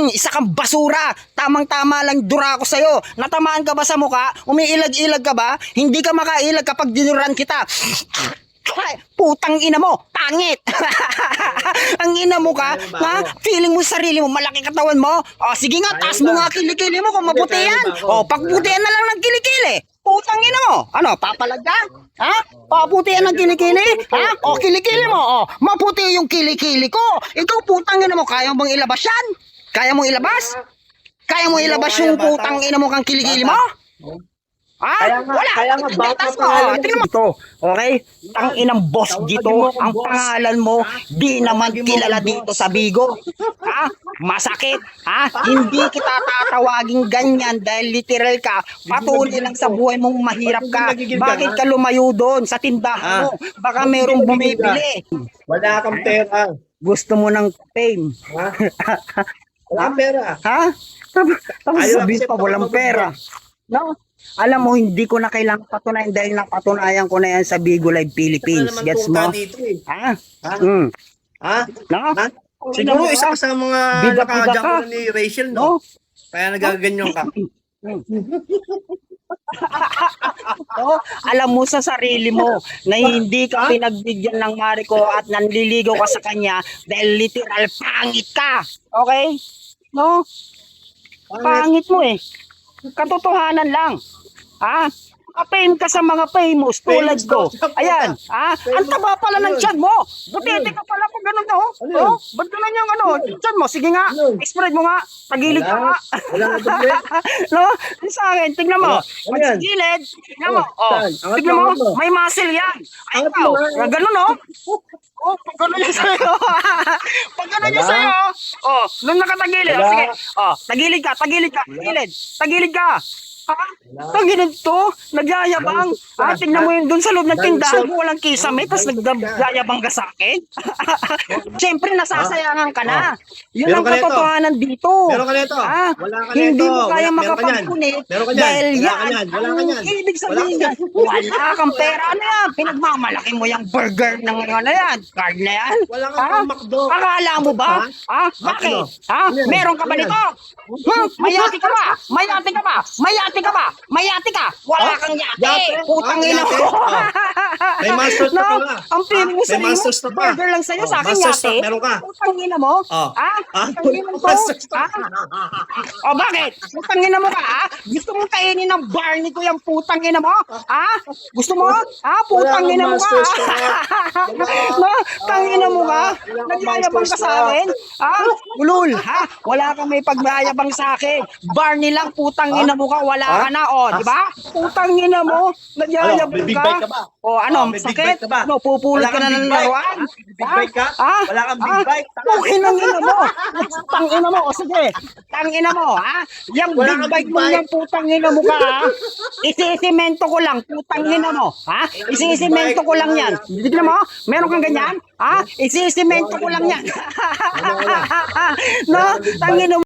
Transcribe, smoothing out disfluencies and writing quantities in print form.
Isa kang basura. Tamang-tama lang dura ko sa'yo. Natamaan ka ba sa muka? Umiilag-ilag ka ba? Hindi ka makailag kapag dinuran kita. Ay, putang ina mo, pangit. Ang ina mo ka, ha? Feeling mo sarili mo, malaki katawan mo. O, sige nga, taas mo nga kilikili mo kung mabuti yan. O, pagputihan na lang ng kilikili. Putang ina mo. Ano, papalag ka? Ha? Paputihan ng kilikili? Ha? O, kilikili mo. O, maputi yung kilikili ko. Ikaw, putang ina mo, kaya mong ilabas yan? Kaya mong ilabas? Kaya mo ilabas yung putang ina mo kang kilikili mo? Ha? Wala. Kaya nga, bata Tatas pa mo. nga lang Tingnan mo ito. Okay? Tang inang boss dito. Ang pangalan mo, di naman kilala dito sa Bigo. Ha? Masakit. Ha? Hindi kita tatawaging ganyan dahil literal ka. Patuloy lang sa buhay mong mahirap ka. Bakit ka lumayo doon sa tindahan mo? Baka merong bumibili. Wala kang pera. Gusto mo ng fame. Ha? Wala kang pera. Ha? Tapos Ayaw sabihin accept pa walang ako, pera. No? Alam mo, hindi ko na kailangan patunayan dahil napatunayan ko na yan sa Bigo Live Philippines. Wala naman Gets tuta mo? dito eh. Ha? Ha? Ha? Ha? No? Ha? Siguro isa ka sa mga Bida-bida nakajak ka. ni Rachel, No? no? Kaya nagaganyan ka. No? Alam mo sa sarili mo na hindi ka pinagbigyan ng Mariko at nanliligaw ka sa kanya dahil literal pangit ka. Okay? No? Pangit mo eh. Katotohanan lang. Ha? Fame ka sa mga famous tulad ko. Ayan. Ha? Ang taba pala ng tiyan mo. Butete ka pala pag ganun to. Oh, ba't ganun yung ano? Tiyan mo. Sige nga. Spread mo nga. Tagilid ka nga. Wala nga doble. No? Sa akin, tignan mo. Ano Pag yan? sa gilid, tignan mo. Oh, Saan? Angat tignan mo, mo. angat mo. May muscle yan. Ay, Angat ikaw. mo, angat. Ganun oh. Oh, pag ganun yung sa'yo. Pag ganun yung Wala. sa'yo. Oh, nung nakatagilid. Oh, Wala. sige. Oh, tagilid ka. Tagilid ka. Tagilid. Tagilid ka. Ha? Tangin to, nagyayabang. Ah, tingnan mo yun dun sa loob ng tindahan mo, walang kisame, tapos nagyayabang ka sa akin. Siyempre, nasasayangan ka na. Yun Meron ang ka nito. katotohanan dito. Meron ka nito. Ah, Wala ka hindi nito. mo kaya Meron ka niyan. makapagpunit Meron ka niyan. dahil Wala ka yan, niyan. Wala ka ang niyan. ibig sabihin Wala ka yan, wala kang pera. Ano yan? Pinagmamalaki mo yung burger ng ngayon na yan. Card na yan. Wala kang Ha? pamakdo. Akala mo ba? Ha? Ha? Bakit? Ano? Ha? Ano yan? Meron ka ba Ano yan? nito? Mayati ka ba? Mayati ka ba? Mayati ka ba? Mayati ka? Wala Oh? kang yate. Yate? Putang Ah, ina mo. yate? Oh. May masters na No, pala. ang pili mo May sa masters na pa. burger lang sa'yo, Oh, sa akin masters yate. na, meron ka. Putang ina mo. Oh. Ha? Ah, Putang ina mo. masters na. Ha? O bakit? Putang ina mo ka, ha? Gusto mong kainin ng Barney ko yung putang ina mo? Ha? Gusto mo? Ha? Putang Wala kang ina mo ka, masters ha? na. No? Tangina mo ka? Wala kang Nagyayabang ka masters sa na. akin? Ha? Ulul, ha? Wala kang may pagmayabang sa akin. Barney lang, putang ina mo ka, wala ka na, o, di ba? Putang ina mo, nagyayabang May big ka. bike ka ba? O, ano, May big sakit? bike ka ba? No, pupulot Wala ka na kang ng big bike? laruan? Big bike ka? Ha? Wala kang big bike? Tangin ang ina mo. Tangina mo, o sige. Tangina mo, ha? Yung Wala big kang bike big mo bike. yung putang ina mo ka, ha? Isisimento ko lang, putang ina mo, ha? Isisimento ko lang yan. Tignan mo, meron kang ganyan, ha? Isisimento ko lang yan. No, tangina mo.